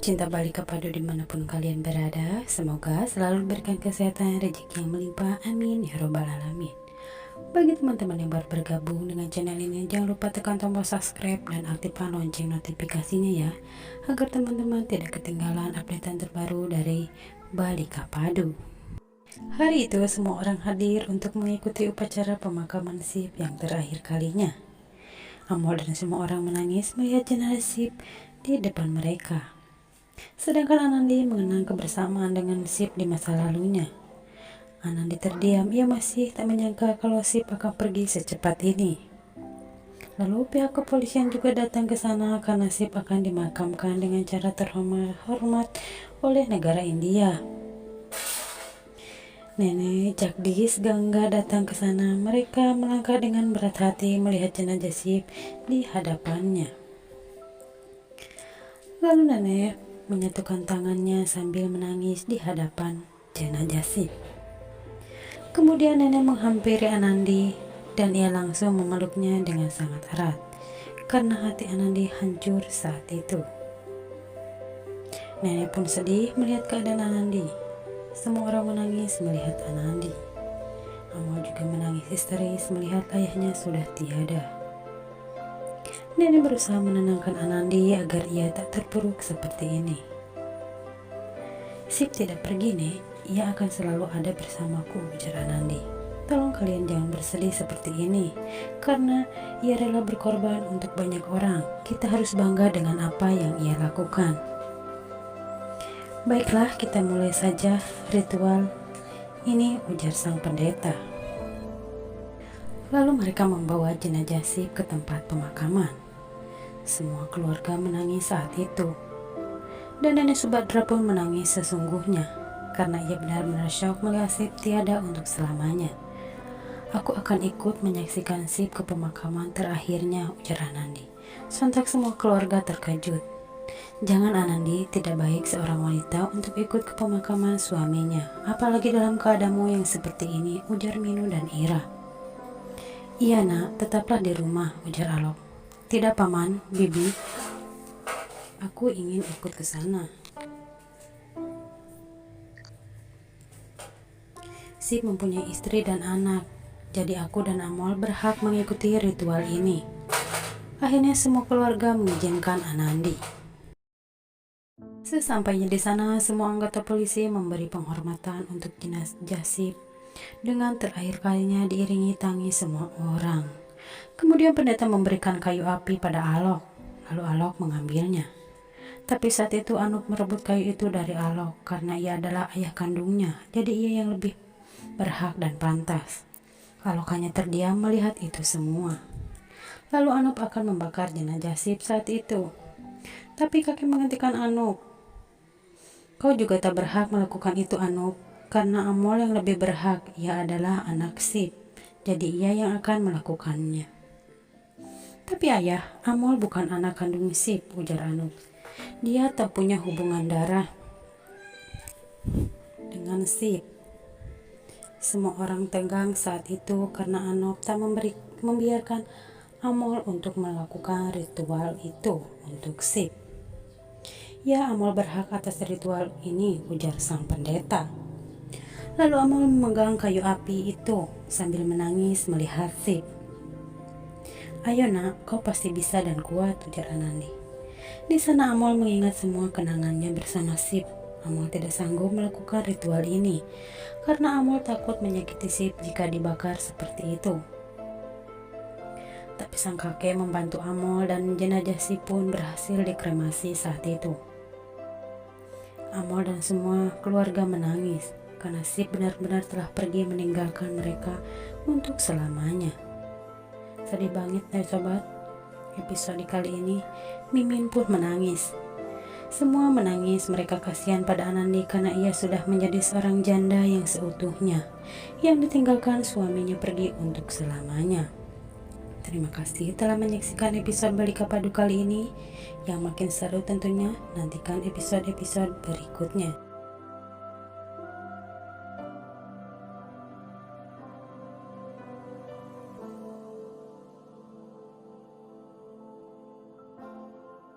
Pecinta Balika Padu dimanapun kalian berada, semoga selalu diberikan kesehatan, rezeki yang melimpah, amin ya robbal alamin. Bagi teman-teman yang baru bergabung dengan channel ini, jangan lupa tekan tombol subscribe dan aktifkan lonceng notifikasinya ya, agar teman-teman tidak ketinggalan updatean terbaru dari Balika Padu. Hari itu semua orang hadir untuk mengikuti upacara pemakaman Sip yang terakhir kalinya. Amol dan semua orang menangis melihat jenazah Sip di depan mereka. Sedangkan Anandi mengenang kebersamaan dengan Sip di masa lalunya. Anandi terdiam, ia masih tak menyangka kalau Sip akan pergi secepat ini. Lalu pihak kepolisian juga datang ke sana karena Sip akan dimakamkan dengan cara terhormat oleh negara India. Nenek Jagdis Gangga datang ke sana. Mereka melangkah dengan berat hati melihat jenazah Sip di hadapannya. Lalu nenek menyatukan tangannya sambil menangis di hadapan jenazah Sip. Kemudian nenek menghampiri Anandi dan ia langsung memeluknya dengan sangat erat karena hati Anandi hancur saat itu. Nenek pun sedih melihat keadaan Anandi. Semua orang menangis melihat Anandi. Amol juga menangis histeris melihat ayahnya sudah tiada. Nenek berusaha menenangkan Anandi agar ia tak terpuruk seperti ini. Sip tidak pergi, Nek. Ia akan selalu ada bersamaku, ujar Anandi. Tolong kalian jangan bersedih seperti ini, karena ia rela berkorban untuk banyak orang. Kita harus bangga dengan apa yang ia lakukan. Baiklah, kita mulai saja ritual ini, ujar sang pendeta. Lalu mereka membawa jenazah Sip ke tempat pemakaman. Semua keluarga menangis saat itu. Dan Nenek Subadra pun menangis sesungguhnya, karena ia benar-benar syok melihat Sip tiada untuk selamanya. Aku akan ikut menyaksikan Sip ke pemakaman terakhirnya, ujar Anandi. Sontak semua keluarga terkejut. Jangan Anandi, tidak baik seorang wanita untuk ikut ke pemakaman suaminya, apalagi dalam keadaanmu yang seperti ini, ujar Minu dan Ira. Iya nak, tetaplah di rumah, ujar Alok. Tidak paman, bibi, aku ingin ikut ke sana. Sip mempunyai istri dan anak, jadi aku dan Amol berhak mengikuti ritual ini. Akhirnya semua keluarga mengizinkan Anandi. Sesampainya di sana, semua anggota polisi memberi penghormatan untuk jenazah Sip dengan terakhir kalinya diiringi tangis semua orang. Kemudian pendeta memberikan kayu api pada Alok, lalu Alok mengambilnya. Tapi saat itu Anup merebut kayu itu dari Alok karena ia adalah ayah kandungnya, jadi ia yang lebih berhak dan pantas. Alok hanya terdiam melihat itu semua. Lalu Anup akan membakar jenazah Sip saat itu. Tapi kakek menghentikan Anup. Kau juga tak berhak melakukan itu Anup, karena Amol yang lebih berhak, ia adalah anak Sip, jadi ia yang akan melakukannya. Tapi ayah, Amol bukan anak kandung Sip, ujar Anup. Dia tak punya hubungan darah dengan Sip. Semua orang tegang saat itu karena Anup tak membiarkan Amol untuk melakukan ritual itu untuk Sip. Ya, Amol berhak atas ritual ini, ujar sang pendeta. Lalu Amol memegang kayu api itu sambil menangis melihat Sip. Ayo nak, kau pasti bisa dan kuat, ujar Anandi. Di sana Amol mengingat semua kenangannya bersama Sip. Amol tidak sanggup melakukan ritual ini karena Amol takut menyakiti Sip jika dibakar seperti itu. Tapi sang kakek membantu Amol dan jenazah Sip pun berhasil dikremasi saat itu. Amol dan semua keluarga menangis karena Sip benar-benar telah pergi meninggalkan mereka untuk selamanya. Sedih banget ya sobat. Episode kali ini Mimin pun menangis. Semua menangis, mereka kasihan pada Anandi karena ia sudah menjadi seorang janda yang seutuhnya, yang ditinggalkan suaminya pergi untuk selamanya. Terima kasih telah menyaksikan episode Balika Padu kali ini. Yang makin seru tentunya, nantikan episode-episode berikutnya.